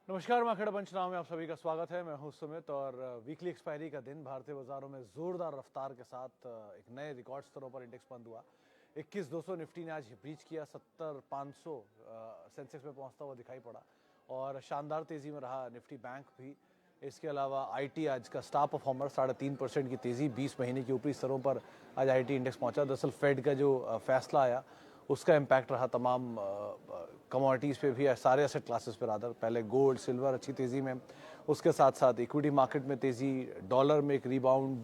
नमस्कार, मैं अखड़ा पंचनामा में आप सभी का स्वागत है। मैं हूं सुमित और वीकली एक्सपायरी का दिन भारतीय बाजारों में जोरदार रफ्तार के साथ एक नए रिकॉर्ड स्तरों पर इंडेक्स बंद हुआ। 21,200 निफ्टी ने आज ब्रीच किया, 70,500 सेंसेक्स में पहुंचता हुआ दिखाई पड़ा और शानदार तेजी में रहा निफ्टी बैंक भी। इसके अलावा आईटी आज का स्टार परफॉर्मर, 3.5% की तेजी, 20 महीने की ऊपरी स्तरों पर आज आईटी इंडेक्स पहुंचा। दरअसल फेड का जो फैसला आया उसका इम्पैक्ट रहा तमाम कमोडिटीज़ पे भी, सारे एसेट क्लासेस पे रादर। पहले गोल्ड सिल्वर अच्छी तेज़ी में, उसके साथ साथ इक्विटी मार्केट में तेज़ी, डॉलर में एक रिबाउंड,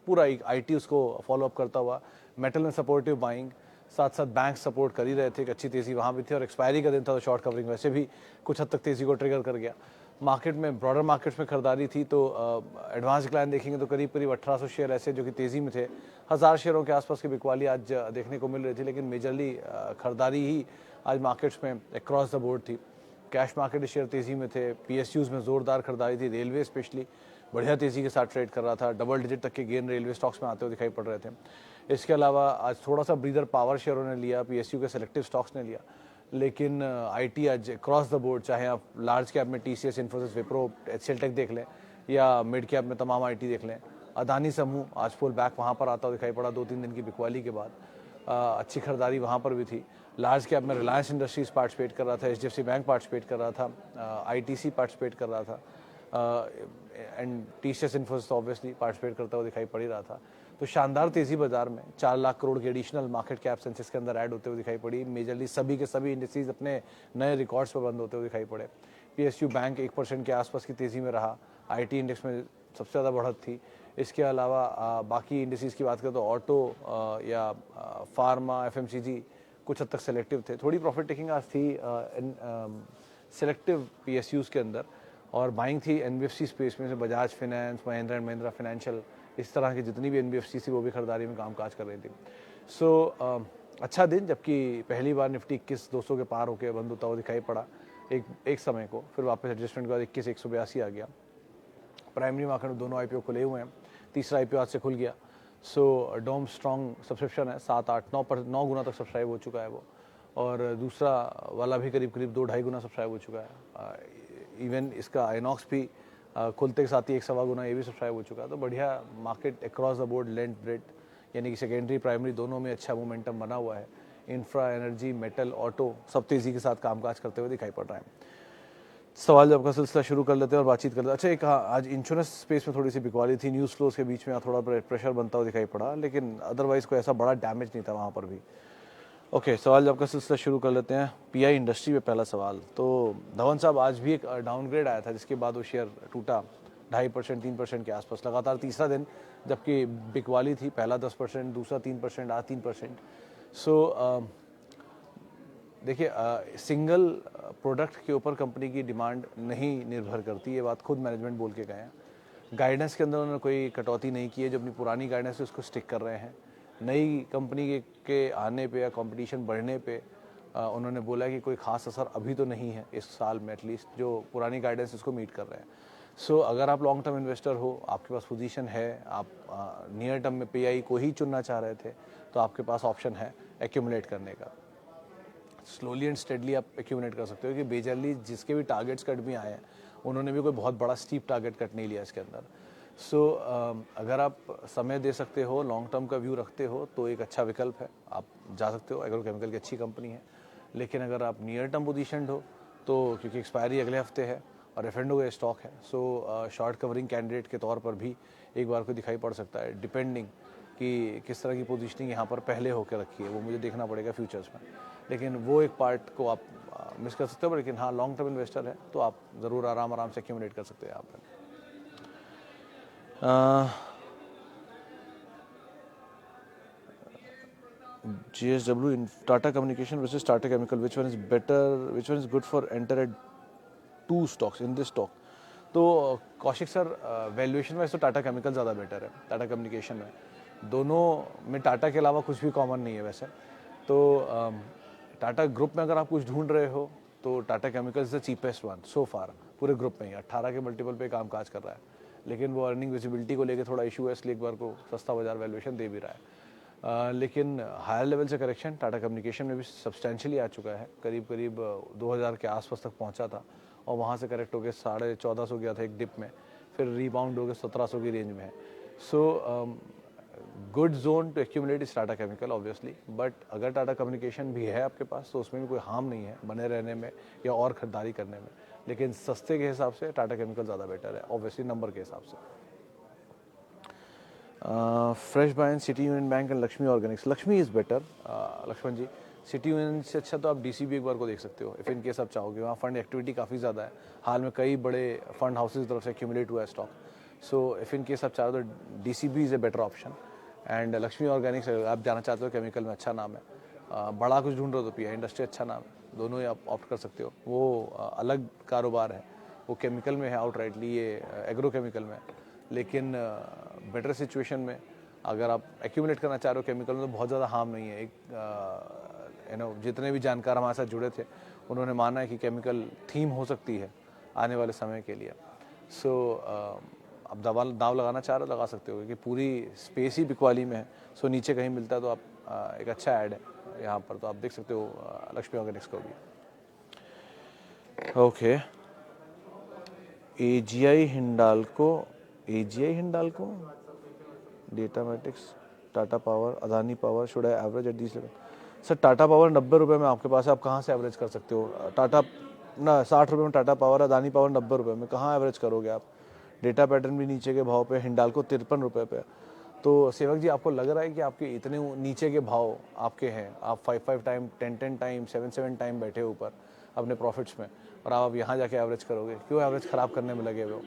पूरा आईटी उसको फॉलो अप करता हुआ, मेटल में सपोर्टिव बाइंग, साथ साथ बैंक सपोर्ट कर ही रहे थे, एक अच्छी तेज़ी वहाँ भी थी। और एक्सपायरी का दिन था तो शॉर्ट कवरिंग वैसे भी कुछ हद तक तेज़ी को ट्रिगर कर गया। मार्केट में ब्रॉडर मार्केट्स में खरीदारी थी तो एडवांस डिक्लाइन देखेंगे तो करीब करीब 1800 शेयर ऐसे जो कि तेज़ी में थे। 1000 शेयरों के आसपास की बिकवाली आज देखने को मिल रही थी, लेकिन मेजरली खरीदारी ही आज मार्केट्स में अक्रॉस द बोर्ड थी। कैश मार्केट शेयर तेज़ी में थे, पीएसयूज़ में ज़ोरदार खरीदारी थी, रेलवे स्पेशली बढ़िया तेज़ी के साथ ट्रेड कर रहा था, डबल डिजिट तक के गेन रेलवे स्टॉक्स में आते हुए दिखाई पड़ रहे थे। इसके अलावा आज थोड़ा सा ब्रीदर पावर शेयरों ने लिया, पीएसयू के सेलेक्टिव स्टॉक्स ने लिया, लेकिन आईटी आज क्रॉस द बोर्ड, चाहे आप लार्ज कैप में TCS, Infosys, Wipro, HCL Tech देख लें या मिड कैप में तमाम आईटी देख लें। अदानी समूह आज फुल बैक वहाँ पर आता हुआ दिखाई पड़ा 2-3 दिन की बिकवाली के बाद। अच्छी खरीदारी वहाँ पर भी थी। लार्ज कैप में रिलायंस इंडस्ट्रीज पार्टिसिपेट कर रहा था, एचडीएफसी बैंक पार्टिसिपेट कर रहा था, आईटीसी पार्टिसिपेट कर रहा था and TCS Infosys obviously participate करता हुआ दिखाई पड़ ही रहा था। तो शानदार तेजी बाजार में 4 लाख करोड़ की एडिशनल मार्केट कैप सेंसेक्स के अंदर ऐड होते हुए दिखाई पड़ी। मेजरली सभी के सभी इंडस्ट्रीज अपने नए रिकॉर्ड्स पर बंद होते हुए दिखाई पड़े। पीएसयू बैंक 1% के आसपास की तेजी में रहा, आईटी इंडेक्स में सबसे ज़्यादा बढ़त थी। इसके अलावा बाकी इंडस्ट्रीज की बात करें तो ऑटो या फार्मा, एफएमसीजी कुछ हद तक सेलेक्टिव थे। थोड़ी प्रॉफिट टेकिंग आज थी सेलेक्टिव पीएसयूज़ के अंदर, और बाइंग थी एनबीएफसी स्पेस में से Bajaj finance, Mahindra and Mahindra financial, इस तरह की जितनी भी एनबीएफसी थी वो भी खरीदारी में कामकाज कर रही थी। सो अच्छा दिन, जबकि पहली बार निफ्टी 21,200 के पार होकर बंद होता हुआ दिखाई पड़ा एक समय को, फिर वापस एडजस्टमेंट के बाद 21,182 आ गया। प्राइमरी मार्केट में दोनों आईपीओ खुले हुए हैं, तीसरा आईपीओ आज से खुल गया। सो डोम स्ट्रॉन्ग सब्सक्रिप्शन है, 7, 8, 9 गुना तक सब्सक्राइब हो चुका है वो, और दूसरा वाला भी करीब करीब 2-2.5 गुना सब्सक्राइब हो चुका है। इवन इसका आइनॉक्स भी खुलते के साथ ही 1-1.25 गुना ये भी सब्सक्राइब हो चुका है। तो बढ़िया market across the board, length bread यानी कि सेकेंडरी प्राइमरी दोनों में अच्छा मोमेंटम बना हुआ है। इंफ्रा, एनर्जी, मेटल, ऑटो सब तेज़ी के साथ कामकाज करते हुए दिखाई पड़ रहा है। सवाल जवाब का सिलसिला शुरू कर लेते हैं और बातचीत कर लेते हैं। अच्छा, एक आज इंश्योरेंस स्पेस में थोड़ी सी बिकवाली थी, न्यूज़ फ्लोज के बीच में थोड़ा प्रेशर बनता हुआ दिखाई पड़ा, लेकिन अदरवाइज कोई ऐसा बड़ा डैमेज नहीं था वहाँ पर भी। ओके, सवाल जवाब का सिलसिला शुरू कर लेते हैं। पीआई इंडस्ट्री में पहला सवाल, तो धवन साहब आज भी एक डाउनग्रेड आया था जिसके बाद वो शेयर टूटा 2.5%, 3% के आसपास, लगातार तीसरा दिन, जबकि बिकवाली थी, पहला 10%, दूसरा 3%, आज 3%। सो देखिए, सिंगल प्रोडक्ट के ऊपर कंपनी की डिमांड नहीं निर्भर करती, ये बात खुद मैनेजमेंट बोल के गए हैं। गाइडेंस के अंदर उन्होंने कोई कटौती नहीं की है, जो अपनी पुरानी गाइडेंस है उसको स्टिक कर रहे हैं। नई कंपनी के आने पे या कंपटीशन बढ़ने पे उन्होंने बोला कि कोई खास असर अभी तो नहीं है इस साल में, एटलीस्ट जो पुरानी गाइडेंस उसको मीट कर रहे हैं। सो अगर आप लॉन्ग टर्म इन्वेस्टर हो, आपके पास पोजीशन है, आप नियर टर्म में पीआई को ही चुनना चाह रहे थे, तो आपके पास ऑप्शन है एक्यूमुलेट करने का। स्लोली एंड स्टेडली आप एक्यूमुलेट कर सकते हो कि बेजरली जिसके भी टारगेट्स कट भी आए हैं उन्होंने भी कोई बहुत बड़ा स्टीप टारगेट कट नहीं लिया इसके अंदर। सो अगर आप समय दे सकते हो, लॉन्ग टर्म का व्यू रखते हो, तो एक अच्छा विकल्प है, आप जा सकते हो। एग्रोकेमिकल की अच्छी कंपनी है, लेकिन अगर आप नियर टर्म पोजीशन हो तो, क्योंकि एक्सपायरी अगले हफ्ते है और एफएनडो का स्टॉक है, सो शॉर्ट कवरिंग कैंडिडेट के तौर पर भी एक बार को दिखाई पड़ सकता है, डिपेंडिंग कि किस तरह की पोजीशनिंग यहाँ पर पहले होकर रखी है, वो मुझे देखना पड़ेगा फ्यूचर्स में। लेकिन वो एक पार्ट को आप मिस कर सकते हो, लेकिन हाँ, लॉन्ग टर्म इन्वेस्टर है तो आप ज़रूर आराम से एक्यूमुलेट कर सकते हैं यहाँ पर। JSW in Tata Communication versus Tata Chemical, which one is better, which one is good for enter at 2 stocks in this stock? तो कौशिक सर, वैल्यूएशन वाइज तो टाटा केमिकल ज़्यादा बेटर है टाटा कम्युनिकेशन में। दोनों में टाटा के अलावा कुछ भी कॉमन नहीं है वैसे तो। टाटा ग्रुप में अगर आप कुछ ढूंढ रहे हो तो Tata chemical is the cheapest one so far, पूरे ग्रुप में ही 18 के मल्टीपल पे काम काज कर रहा है, लेकिन वो अर्निंग विजिबिलिटी को लेकर थोड़ा इशू है, इसलिए एक बार को सस्ता बाजार वैल्यूएशन दे भी रहा है। लेकिन हायर लेवल से करेक्शन टाटा कम्युनिकेशन में भी सब्सटेंशियली आ चुका है, करीब करीब 2000 के आसपास तक पहुंचा था और वहाँ से करेक्ट होकर 1450 गया था एक डिप में, फिर रीबाउंड होकर 1700 की रेंज में है. So good zone to accumulate is Tata Chemical obviously, but अगर टाटा कम्युनिकेशन भी है आपके पास तो उसमें भी कोई हार्म नहीं है बने रहने में या और खरीदारी करने में, लेकिन सस्ते के हिसाब से टाटा केमिकल ज़्यादा बेटर है ऑब्वियसली नंबर के हिसाब से. Fresh buy in City Union Bank and Laxmi Organics. Laxmi is better Laxman ji. City Union से अच्छा तो आप डीसीबी एक बार को देख सकते हो इफ़ इन केस आप चाहोगे. वहाँ फंड एक्टिविटी काफ़ी ज़्यादा है, हाल में कई बड़े फंड हाउसेज की तरफ से एक्यूमुलेट हुआ है stock. So if in case आप चाहो तो DCB is a better option. And Laxmi Organics आप जाना चाहते हो केमिकल में अच्छा नाम है, बड़ा कुछ ढूंढ रहे हो तो पीआई इंडस्ट्री अच्छा नाम है, दोनों ही आप ऑप्ट कर सकते हो. वो अलग कारोबार है, वो केमिकल में है आउटराइटली, ये एग्रो केमिकल में. लेकिन बेटर सिचुएशन में अगर आप एक्यूमुलेट करना चाह रहे हो केमिकल में तो बहुत ज़्यादा हार्म नहीं है. एक जितने भी जानकार हमारे साथ जुड़े थे उन्होंने माना है कि केमिकल थीम हो सकती है आने वाले समय के लिए. सो आप दाव लगाना चाह रहे हो लगा सकते हो क्योंकि पूरी स्पेस ही बिकवाली में है. सो नीचे कहीं मिलता है तो आप एक अच्छा ऐड है यहाँ पर, तो आप देख सकते हो लक्ष्मी ऑर्गेनिक्स को भी. Okay. AGI Hindalco, Datamatics, Tata power, Adani power, should I average at this level. Sir Tata power 90 रुपये में आपके पास है, आप कहाँ से एवरेज कर सकते हो. टाटा ना 60 रुपये में टाटा पावर, अदानी पावर 90 रुपये में, कहाँ एवरेज करोगे आप. डेटा पैटर्न भी नीचे के भाव पे, हिंडाल्को 53 रुपये पे. तो सेवक जी आपको लग रहा है कि आपके इतने नीचे के भाव आपके हैं, आप 5 टाइम 10 टाइम 7 टाइम बैठे ऊपर अपने प्रॉफिट्स में, और आप यहाँ जाके एवरेज करोगे. क्यों एवरेज ख़राब करने में लगे हुए हो.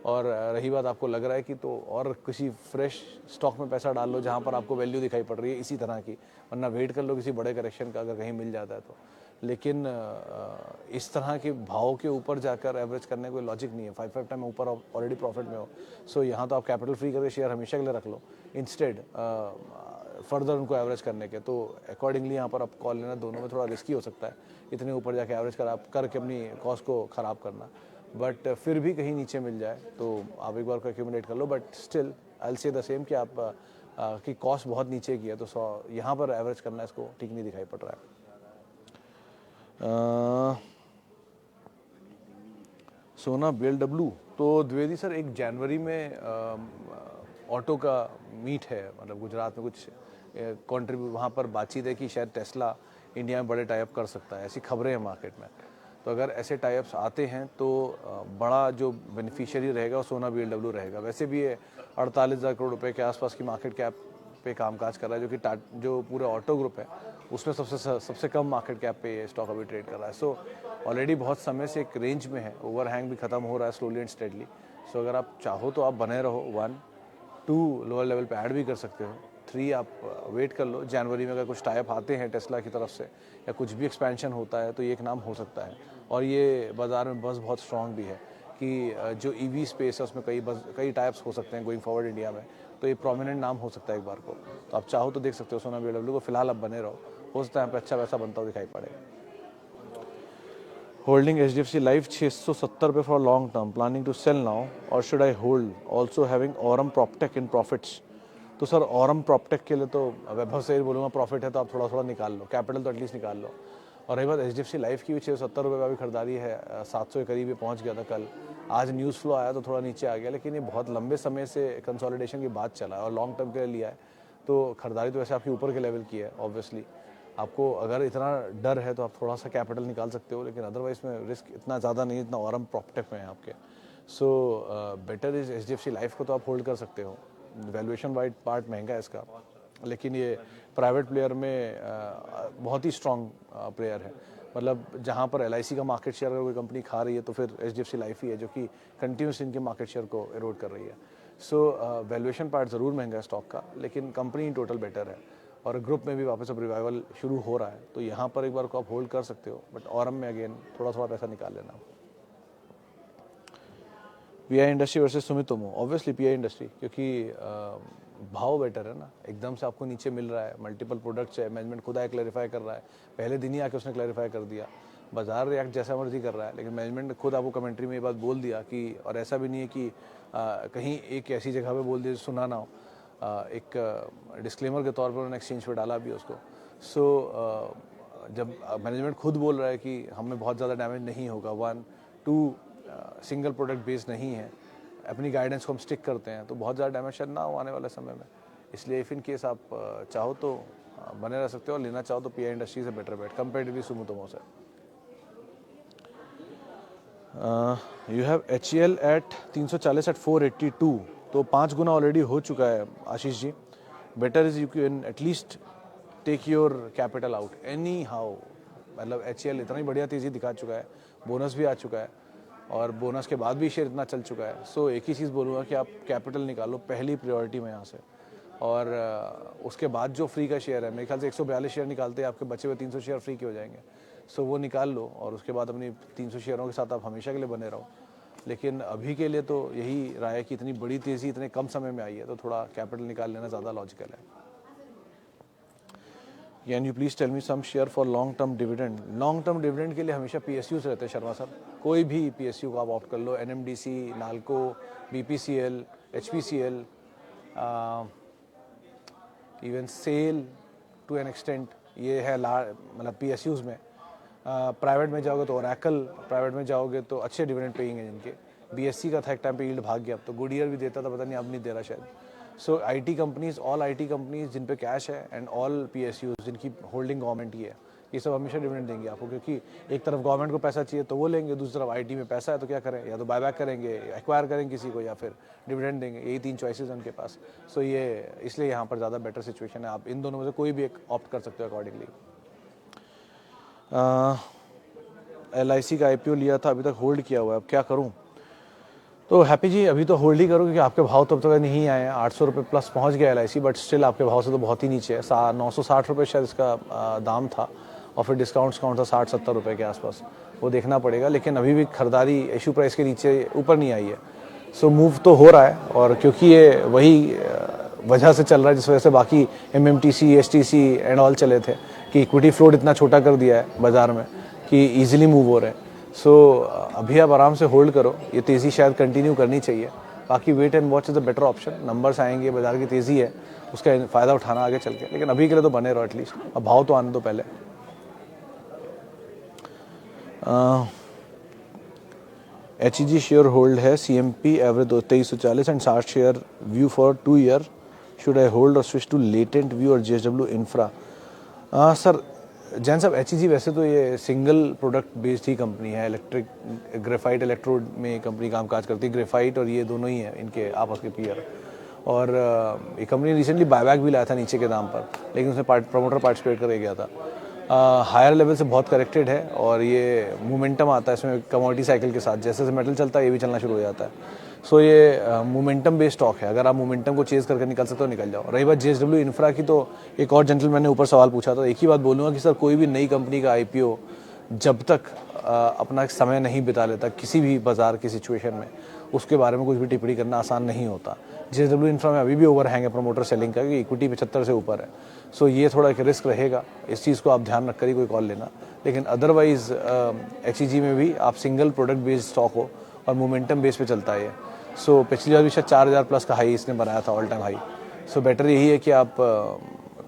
और रही बात आपको लग रहा है कि तो और किसी फ्रेश स्टॉक में पैसा डाल लो जहाँ पर आपको वैल्यू दिखाई पड़ रही है इसी तरह की, वरना वेट कर लो किसी बड़े करेक्शन का अगर कहीं मिल जाता है तो. लेकिन इस तरह के भाव के ऊपर जाकर एवरेज करने कोई लॉजिक नहीं है. 5 टाइम ऊपर ऑलरेडी प्रॉफिट में हो. सो यहाँ तो आप कैपिटल फ्री करके शेयर हमेशा के लिए रख लो इंस्टेड फर्दर उनको एवरेज करने के. तो अकॉर्डिंगली यहाँ पर आप कॉल लेना दोनों में थोड़ा रिस्की हो सकता है, इतने ऊपर जाके एवरेज करके अपनी कॉस्ट को ख़राब करना. बट फिर भी कहीं नीचे मिल जाए तो आप एक बार को एक्यूमुलेट कर लो. But still I will say the same कि आप की कॉस्ट बहुत नीचे की है तो यहाँ पर एवरेज करना इसको ठीक नहीं दिखाई पड़ रहा है. सोना BLW तो द्विवेदी सर 1 जनवरी में ऑटो का मीट है, मतलब गुजरात में कुछ कॉन्ट्रीब्यूट वहाँ पर बातचीत है कि शायद टेस्ला इंडिया में बड़े टाइप कर सकता है, ऐसी खबरें हैं मार्केट में. तो अगर ऐसे टाइप्स आते हैं तो बड़ा जो बेनिफिशियरी रहेगा वो सोना BLW रहेगा. वैसे भी ये 48,000 करोड़ रुपए के आसपास की मार्केट कैप पे कामकाज कर रहा है, जो कि जो पूरा ऑटो ग्रुप है उसमें सबसे कम मार्केट कैप पे ये स्टॉक अभी ट्रेड कर रहा है. सो ऑलरेडी बहुत समय से एक रेंज में है, ओवरहैंग भी खत्म हो रहा है स्लोली एंड स्टेडली. सो अगर आप चाहो तो आप बने रहो. 1 2 लोअर लेवल पे ऐड भी कर सकते हो. 3 आप वेट कर लो, जनवरी में अगर कुछ टाइप आते हैं टेस्ला की तरफ से या कुछ भी एक्सपेंशन होता है तो ये एक नाम हो सकता है. और ये बाज़ार में बस बहुत स्ट्रॉन्ग भी है कि जो ईवी स्पेस है उसमें कई टाइप्स हो सकते हैं गोइंग फॉरवर्ड इंडिया में, तो ये प्रोमिनेंट नाम हो सकता है एक बार को. तो आप चाहो तो देख सकते हो सोना BLW को. फिलहाल आप बने रहो, हो सकता है यहाँ पे अच्छा पैसा बनता हुआ दिखाई पड़े. होल्डिंग HDFC लाइफ 670 रुपये for long term, planning to sell now और should I hold, also having Aurum Proptech in profits. तो सर औरम प्रॉपटेक के लिए तो वैभव से बोलूँगा प्रॉफिट है तो आप थोड़ा थोड़ा निकाल लो, कैपिटल तो एटलीस्ट निकाल लो. और रही बात HDFC लाइफ की भी 670 रुपये का भी खरीदारी है, 700 के करीब ही पहुँच गया था कल. आज न्यूज़ फ्लो आया तो थोड़ा नीचे आ गया, लेकिन ये बहुत लंबे समय से कंसोलिडेशन की बात चला है और लॉन्ग टर्म के लिए लिया है. तो खरीदारी तो वैसे आपकी ऊपर के लेवल की है ऑब्वियसली. आपको अगर इतना डर है तो आप थोड़ा सा कैपिटल निकाल सकते हो, लेकिन अदरवाइज में रिस्क इतना ज़्यादा नहीं जितना औरम प्रॉपटेक में है आपके. So better is HDFC life को तो आप होल्ड कर सकते हो. वैल्यूएशन वाइड पार्ट महंगा है इसका, लेकिन ये प्राइवेट प्लेयर में बहुत ही स्ट्रॉन्ग प्लेयर है. मतलब जहाँ पर LIC का मार्केट शेयर अगर कोई कंपनी खा रही है तो फिर HDFC लाइफ ही है जो कि कंटिन्यूस इनके मार्केट शेयर को एरोड कर रही है. सो वैल्यूएशन पार्ट ज़रूर महंगा है स्टॉक का, लेकिन कंपनी इन टोटल बेटर है और ग्रुप में भी वापस अब रिवाइवल शुरू हो रहा है. तो यहाँ पर एक बार को आप होल्ड कर सकते हो, बट औरम में अगेन थोड़ा थोड़ा पैसा निकाल लेना. PI industry versus Sumitomo, obviously PI industry, क्योंकि भाव बेटर है ना. एकदम से आपको नीचे मिल रहा है, मल्टीपल प्रोडक्ट्स है, मैनेजमेंट खुद आए क्लैरिफाई कर रहा है, पहले दिन ही आके उसने क्लैरिफाई कर दिया. बाजार रिएक्ट जैसा मर्जी कर रहा है, लेकिन मैनेजमेंट ने खुद आपको कमेंट्री में ये बात बोल दिया कि, और ऐसा भी नहीं है कि कहीं एक ऐसी जगह पे बोल दिया सुना ना हो, एक डिस्क्लेमर के तौर पर उन्होंने एक्सचेंज पे डाला भी उसको. सो जब मैनेजमेंट खुद बोल रहा है कि हमें बहुत ज़्यादा डैमेज नहीं होगा, 1 टू सिंगल प्रोडक्ट बेस्ड नहीं है, अपनी गाइडेंस को हम स्टिक करते हैं, तो बहुत ज़्यादा डैमेज शायद ना हो आने वाले समय में। इसलिए इफ़ इन केस आप चाहो तो बने रह सकते हो, और लेना चाहो तो पीआई इंडस्ट्रीज है बेटर बेट कंपेरेटिवली सुमितोमो से। You have HCL at 340 at 482, तो 5 गुना ऑलरेडी हो चुका है Ashish ji. Better is you can at least take your capital out anyhow. मतलब HCL इतना ही बढ़िया तेज़ी दिखा चुका है, बोनस भी आ चुका है, और बोनस के बाद भी शेयर इतना चल चुका है। सो एक ही चीज़ बोलूँगा कि आप कैपिटल निकालो पहली प्रायोरिटी में यहाँ से, और उसके बाद जो फ्री का शेयर है, मेरे ख्याल से 142 शेयर निकालते हैं, आपके बचे हुए 300 शेयर फ्री के हो जाएंगे। सो वो निकाल लो, और उसके बाद अपनी 300 शेयरों के साथ आप हमेशा के लिए बने रहो। लेकिन अभी के लिए तो यही राय है कि इतनी बड़ी तेज़ी इतने कम समय में आई है, तो थोड़ा कैपिटल निकाल लेना ज़्यादा लॉजिकल है। Can you please tell me some share for long term dividend? Long term dividend के लिए हमेशा PSUs रहते हैं शर्मा सर, कोई भी PSU को आप ऑप्ट कर लो, NMDC, Nalco, BPCL, HPCL, even SAIL to an extent, ये है मतलब PSUs में। प्राइवेट में जाओगे तो ओरेकल, प्राइवेट में जाओगे तो अच्छे डिविडेंड पेइंग है जिनके। BSC का था एक टाइम पे, यील्ड भाग गया, अब तो गुडियर भी देता था, पता नहीं अब नहीं दे रहा शायद। So IT companies, all IT companies जिन पे कैश है, एंड ऑल PSUs जिनकी होल्डिंग गवर्नमेंट की है, ये सब हमेशा डिविडेंड देंगे आपको, क्योंकि एक तरफ गवर्नमेंट को पैसा चाहिए तो वो लेंगे, दूसरी तरफ IT में पैसा है तो क्या करें, या तो बायबैक करेंगे, एक्वायर करेंगे किसी को, या फिर डिविडेंड देंगे। यही 3 चॉइसेस हैं उनके पास। सो ये इसलिए यहाँ पर ज़्यादा बेटर सिचुएशन है, आप इन दोनों में से कोई भी एक ऑप्ट कर सकते हो अकॉर्डिंगली। LIC का IPO लिया था, अभी तक होल्ड किया हुआ है, अब क्या करूँ? तो हैप्पी जी अभी तो होल्ड ही करो, क्योंकि आपके भाव तो अब तक नहीं आए हैं। 800 रुपये प्लस पहुँच गया LIC, बट स्टिल आपके भाव से तो बहुत ही नीचे है। 960 रुपये शायद इसका दाम था, और फिर डिस्काउंट था 60-70 रुपये के आसपास, वो देखना पड़ेगा। लेकिन अभी भी खरीदारी इशू प्राइस के नीचे ऊपर नहीं आई है। सो मूव तो हो रहा है, और क्योंकि ये वही वजह से चल रहा है जिस वजह से बाकी MMTC, STC एंड ऑल चले थे, कि इक्विटी फ्लोट इतना छोटा कर दिया है बाजार में कि ईजिली मूव हो रहे हैं। सो अभी आप आराम से होल्ड करो, ये तेज़ी शायद कंटिन्यू करनी चाहिए। बाकी wait and watch is the better option. Numbers आएंगे, बाजार की तेज़ी है, उसका फ़ायदा उठाना आगे चल के। लेकिन अभी के लिए तो बने रहो एटलीस्ट, अब भाव तो आने दो पहले। HEG शेयर होल्ड है, CMP average 2340 and 60 share view for 2 year. Should I hold और स्विच टू लेटेंट व्यू और JSW इंफ्रा? सर जैन साहब, HEG वैसे तो ये सिंगल प्रोडक्ट बेस्ड ही कंपनी है, इलेक्ट्रिक ग्रेफाइट इलेक्ट्रोड में कंपनी कामकाज करती है। ग्रेफाइट और ये दोनों ही हैं इनके आपस के पीयर। और ये कंपनी रिसेंटली बायबैक भी लाया था नीचे के दाम पर, लेकिन उसमें प्रमोटर पार्टिसिपेट कर गया था। हायर लेवल से बहुत करेक्टेड है, और ये मोमेंटम आता है इसमें कमोडिटी साइकिल के साथ, जैसे जैसे मेटल चलता है ये भी चलना शुरू हो जाता है। सो ये मोमेंटम बेस्ड स्टॉक है, अगर आप मोमेंटम को चेज करके निकल सकते हो निकल जाओ। रही बात JSW इंफ्रा की, तो एक और जेंटलमैन ने ऊपर सवाल पूछा था, एक ही बात बोलूँगा कि सर कोई भी नई कंपनी का IPO जब तक अपना समय नहीं बिता लेता किसी भी बाजार की सिचुएशन में, उसके बारे में कुछ भी टिप्पणी करना आसान नहीं होता। JSW इंफ्रा में अभी भी ओवरहैंग है प्रमोटर सेलिंग का, कि इक्विटी 75 से ऊपर है। सो ये थोड़ा एक रिस्क रहेगा, इस चीज़ को आप ध्यान रख कर ही कोई कॉल लेना। लेकिन अदरवाइज HEG में भी आप सिंगल प्रोडक्ट बेस्ड स्टॉक हो और मोमेंटम बेस पे चलता है। सो पिछली बार भी शायद 4000 प्लस का हाई इसने बनाया था, all time high. So better यही है कि आप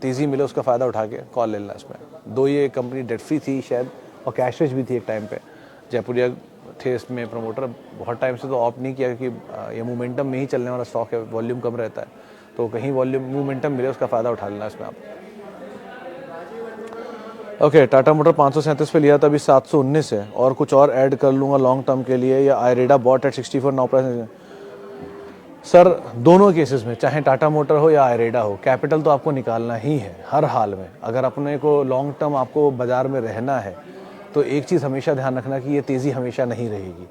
तेज़ी मिले उसका फ़ायदा उठा के कॉल ले लेना इसमें। दो ये कंपनी डेट फ्री थी शायद, और कैश भी थी एक टाइम पे। जयपुरिया थे इसमें प्रमोटर, बहुत टाइम से तो ऑप्ट नहीं किया, क्योंकि ये मोमेंटम में ही चलने वाला स्टॉक है, वॉल्यूम कम रहता है, तो कहीं वॉल्यूम मोमेंटम मिले उसका फ़ायदा उठा लेना इसमें आप। ओके, टाटा मोटर 537 पे लिया था, अभी 719 है, और कुछ और ऐड कर लूँगा लॉन्ग टर्म के लिए, या IREDA bought at 64 now price? Sir दोनों केसेस में, चाहे टाटा मोटर हो या आयरेडा हो, कैपिटल तो आपको निकालना ही है हर हाल में। अगर अपने को लॉन्ग टर्म आपको बाज़ार में रहना है, तो एक चीज़ हमेशा ध्यान रखना कि ये तेज़ी हमेशा नहीं रहेगी,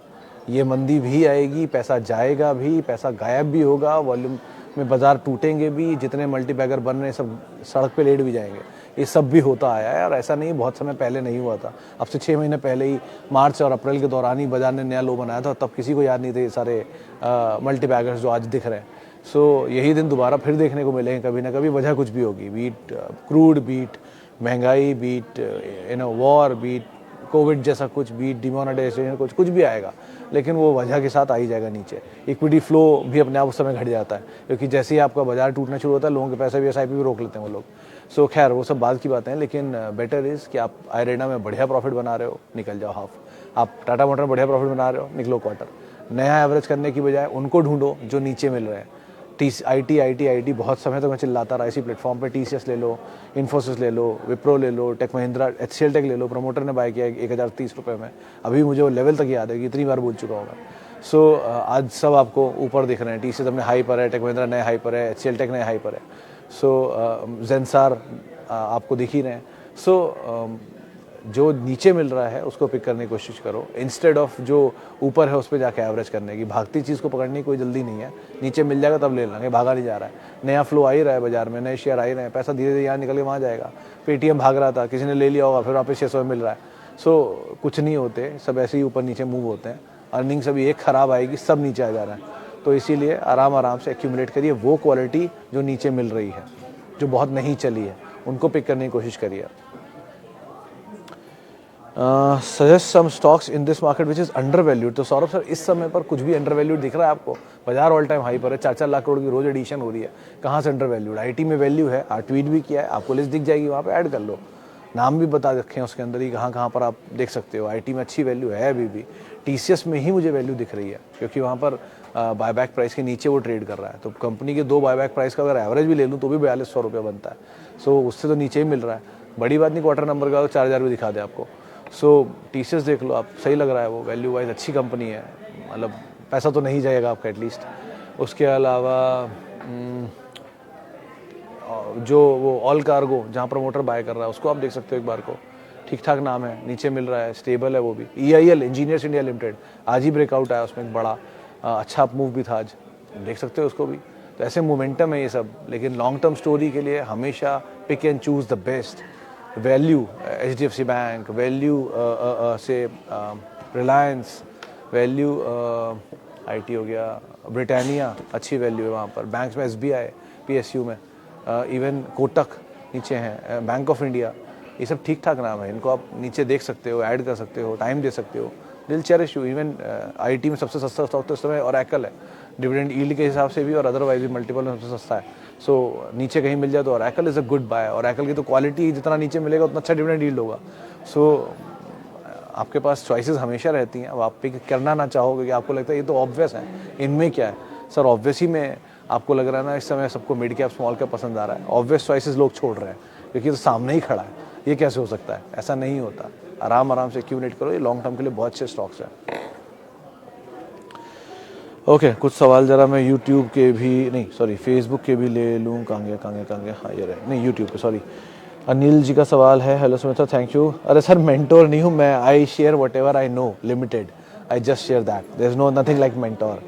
ये मंदी भी आएगी, पैसा जाएगा भी, पैसा गायब भी होगा, वॉल्यूम में बाज़ार टूटेंगे भी, जितने मल्टीबैगर बन रहे हैं सब सड़क पे लेट भी जाएंगे। ये सब भी होता आया है, और ऐसा नहीं बहुत समय पहले नहीं हुआ था। अब से 6 महीने पहले ही, मार्च और अप्रैल के दौरान ही बाजार ने नया लो बनाया था, तब किसी को याद नहीं थे ये सारे मल्टीबैगर्स जो आज दिख रहे हैं। सो यही दिन दोबारा फिर देखने को मिलेंगे कभी ना कभी, वजह कुछ भी होगी, बीट क्रूड, बीट महंगाई, बीट वॉर, बीट कोविड जैसा कुछ, बीट डिमोनेटाइजेशन, कुछ भी आएगा, लेकिन वो वजह के साथ आ ही जाएगा नीचे। इक्विटी फ्लो भी अपने आप उस समय घट जाता है, क्योंकि जैसे ही आपका बाजार टूटना शुरू होता है, लोगों के पैसे भी SIP भी रोक लेते हैं वो लोग। सो खैर वो सब बात की बातें हैं, लेकिन बेटर इज़ कि आप आयरेडा में बढ़िया प्रॉफिट बना रहे हो, निकल जाओ हाफ। आप टाटा मोटर बढ़िया प्रॉफिट बना रहे हो, निकलो क्वार्टर। नया एवरेज करने की बजाय उनको ढूंढो जो नीचे मिल रहे हैं। आई टी बहुत समय तक मैं चिल्लाता रहा इसी प्लेटफॉर्म पे, TCS ले लो, इन्फोसिस ले लो, विप्रो ले लो, टेक महिंद्रा, HCL टेक ले लो। प्रमोटर ने बाय किया 1030 रुपये में, अभी मुझे वो लेवल तक याद है कि इतनी बार बोल चुका हूँ मैं। सो आज सब आपको ऊपर दिख रहे हैं। TCS अपने हाई पर है, टेक महिंद्रा नए हाई पर है, HCL टेक नए हाई पर है। सो जेंसार आपको दिख ही रहे हैं। सो जो नीचे मिल रहा है उसको पिक करने की कोशिश करो, इंस्टेड ऑफ जो ऊपर है उस पर जाके एवरेज करने की। भागती चीज़ को पकड़ने की कोई जल्दी नहीं है, नीचे मिल जाएगा तब ले लेंगे, भागा नहीं जा रहा है। नया फ्लो आ ही रहा है बाजार में, नए शेयर आ ही रहे हैं, पैसा धीरे धीरे यहाँ निकल के वहाँ जाएगा। पेटीएम भाग रहा था, किसी ने ले लिया होगा, फिर वापस 600 में मिल रहा है। सो कुछ नहीं होते, सब ऐसे ही ऊपर नीचे मूव होते हैं। अर्निंग्स अभी एक ख़राब आएगी, सब नीचे आ जा रहा है। तो इसीलिए आराम आराम से एक्यूमुलेट करिए वो क्वालिटी जो नीचे मिल रही है, जो बहुत नहीं चली है, उनको पिक करने की कोशिश करिए। Suggest some stocks in this market which is undervalued. तो सौरभ सर, इस समय पर कुछ भी अंडर वैल्यूड दिख रहा है आपको? बाजार ऑल टाइम हाई पर है, 4-4 लाख करोड़ की रोज एडिशन हो रही है, कहाँ से अंडर वैल्यूड? IT में वैल्यू है, ट्वीट भी किया है, आपको लिस्ट दिख जाएगी, वहाँ पे ऐड कर लो, नाम भी बता रखे हैं उसके अंदर ही कहाँ कहाँ पर आप देख सकते हो। IT में अच्छी वैल्यू है अभी भी। TCS में ही मुझे वैल्यू दिख रही है, क्योंकि वहाँ पर बायबैक प्राइस के नीचे वो ट्रेड कर रहा है। तो कंपनी के 2 बायबैक प्राइस का अगर एवरेज भी ले लूँ तो भी 4200 रुपये बनता है। सो उससे तो नीचे ही मिल रहा है। बड़ी बात नहीं, क्वार्टर नंबर का 4000 भी दिखा दे आपको। सो TCS देख लो आप, सही लग रहा है, वो वैल्यू वाइज अच्छी कंपनी है, मतलब पैसा तो नहीं जाएगा आपका एटलीस्ट। उसके अलावा जो वो ऑल कार्गो जहाँ प्रमोटर बाय कर रहा है उसको आप देख सकते हो एक बार को, ठीक ठाक नाम है, नीचे मिल रहा है, स्टेबल है वो भी। EIL इंजीनियर्स इंडिया लिमिटेड आज ही ब्रेकआउट आया उसमें, एक बड़ा अच्छा मूव भी था आज, देख सकते हो उसको भी। तो ऐसे मोमेंटम है ये सब, लेकिन लॉन्ग टर्म स्टोरी के लिए हमेशा pick and choose the best. Value HDFC bank, value से रिलायंस, वैल्यू IT हो गया, ब्रिटानिया अच्छी वैल्यू है वहाँ पर। बैंक्स में SBI, PSU में, इवन कोटक नीचे हैं, बैंक ऑफ इंडिया, ये सब ठीक ठाक नाम है, इनको आप नीचे देख सकते हो, ऐड कर सकते हो, टाइम दे सकते हो। दिल चेरिश यू। इवन IT में सबसे सस्ता स्टॉक तो इस समय ओरेकल है, डिविडेंड यील्ड के हिसाब से भी और अदरवाइज भी मल्टीपल में सबसे सस्ता है। सो नीचे कहीं मिल जाए तो Oracle is a good buy. Oracle की तो क्वालिटी जितना नीचे मिलेगा उतना अच्छा डिविडेंड यील्ड होगा। सो आपके पास चॉइसेस हमेशा रहती हैं, अब आप पिक करना ना चाहो क्योंकि आपको लगता है ये तो ऑब्वियस है, इनमें क्या है सर? ऑब्वियस ही में आपको लग रहा है ना इस समय सबको मिड कैप स्मॉल कैप पसंद आ रहा है, ऑब्वियस चॉइसेस लोग छोड़ रहे हैं क्योंकि तो सामने ही खड़ा है। ये कैसे हो सकता है? ऐसा नहीं होता। आराम आराम से एक्यूमुलेट करो, ये लॉन्ग टर्म के लिए बहुत अच्छे स्टॉक्स हैं। ओके, कुछ सवाल जरा मैं यूट्यूब के भी नहीं, सॉरी फेसबुक के भी ले लूँ। कहाँ गया? हाँ ये रहे, नहीं यूट्यूब पे, सॉरी। अनिल जी का सवाल है, हेलो सुमिता, थैंक यू। अरे सर, मेंटोर नहीं हूँ मैं, I share whatever I know limited, I just share that, there is no nothing like mentor.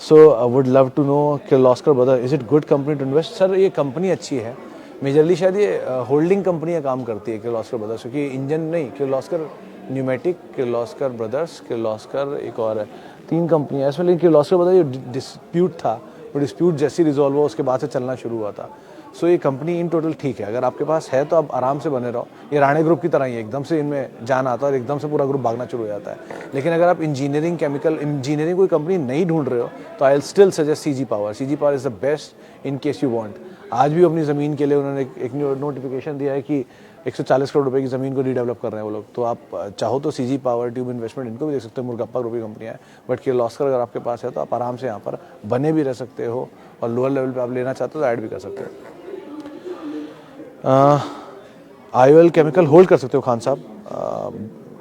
So I would love to know Kirloskar brother, is it good company to invest? Sir ये company अच्छी है, majorly शायद ये holding कंपनियाँ काम करती है Kirloskar brothers, क्योंकि इंजन नहीं, किर्लोस्कर न्यूमेटिक, किर्लोस्कर ब्रदर्स, किर्लोस्कर एक और है, 3 कंपनियाँ इसमें। लेकिन किर्लोस्कर ब्रदर्स ये डिस्प्यूट था, वो डिस्प्यूट जैसी रिजॉल्व हुआ उसके बाद से चलना शुरू हुआ था। सो ये कंपनी इन टोटल ठीक है, अगर आपके पास है तो आप आराम से बने रहो। ये राणे ग्रुप की तरह ही है, एकदम से इनमें जान आता है और एकदम से पूरा ग्रुप भागना शुरू हो जाता है। लेकिन अगर आप इंजीनियरिंग, केमिकल इंजीनियरिंग कोई कंपनी नहीं ढूंढ रहे हो तो I will still suggest CG power. CG power is the best in case you want. आज भी अपनी ज़मीन के लिए उन्होंने एक नोटिफिकेशन दिया है कि 140 करोड़ रुपए की ज़मीन को रीडेवलप कर रहे हैं वो लोग। तो आप चाहो तो CG पावर, ट्यूब इन्वेस्टमेंट, इनको भी देख सकते हो, मुर्गप्पा ग्रुप की कंपनियाँ हैं। बट किर्लोस्कर अगर आपके पास है तो आप आराम से यहाँ पर बने भी रह सकते हो, और लोअर लेवल पे आप लेना चाहते हो तो ऐड भी कर सकते हो। IOL केमिकल होल्ड कर सकते हो खान साहब,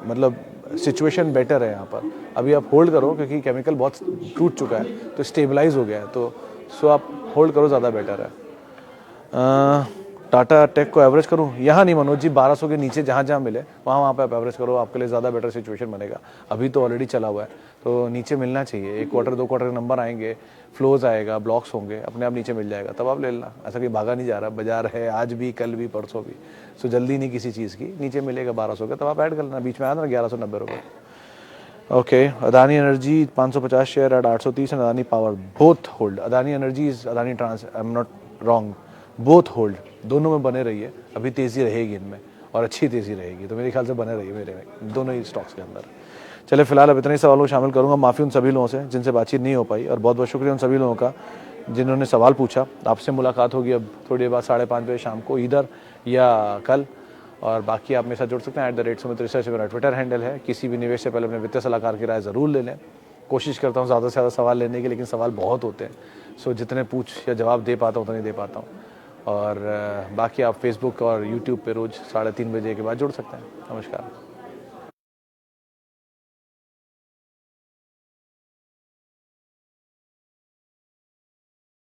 मतलब सिचुएशन बेटर है यहाँ पर, अभी आप होल्ड करो क्योंकि केमिकल बहुत टूट चुका है तो स्टेबलाइज हो गया है, तो सो आप होल्ड करो, ज़्यादा बेटर है। टाटा टेक को एवरेज करूँ? यहाँ नहीं मनोज जी, 1200 के नीचे जहाँ जहाँ मिले वहाँ पे आप एवरेज करो, आपके लिए ज़्यादा बेटर सिचुएशन बनेगा। अभी तो ऑलरेडी चला हुआ है, तो नीचे मिलना चाहिए। 1 क्वार्टर 2 क्वार्टर के नंबर आएंगे, फ्लोज आएगा, ब्लॉक्स होंगे, अपने आप नीचे मिल जाएगा, तब आप ले लेना। ऐसा कि भागा नहीं जा रहा, बाजार है आज भी, कल भी, परसों भी, सो जल्दी नहीं किसी चीज़ की। नीचे मिलेगा 1200 का, तब आप ऐड कर लेना। बीच में आया था ना 1190 रुपये। Okay, Adani Energy 550 share at 830 and Adani Power both hold. Adani Energy is Adani Trans, I am not wrong, both hold, दोनों में बने रहिए। अभी तेज़ी रहेगी इनमें और अच्छी तेज़ी रहेगी, तो मेरे ख्याल से बने रहिए मेरे में दोनों ही स्टॉक्स के अंदर। चले, फिलहाल अब इतने ही सवालों को शामिल करूंगा। माफ़ी उन सभी लोगों से जिनसे बातचीत नहीं हो पाई, और बहुत बहुत शुक्रिया उन सभी लोगों का जिन्होंने सवाल पूछा। आपसे मुलाकात होगी अब थोड़ी देर बाद 5:30 बजे शाम को, इधर या कल। और बाकी आप मेरे साथ जुड़ सकते हैं @सुमित रिसर्च मेरा ट्विटर हैंडल है। किसी भी निवेश से पहले अपने वित्तीय सलाहकार की राय ज़रूर ले लें। कोशिश करता हूँ ज़्यादा से ज़्यादा सवाल लेने की, लेकिन सवाल बहुत होते हैं, सो जितने पूछ या जवाब दे पाता हूँ उतने दे पाता हूँ। और बाकी आप फेसबुक और यूट्यूब पे रोज़ 3:30 बजे के बाद जुड़ सकते हैं। नमस्कार।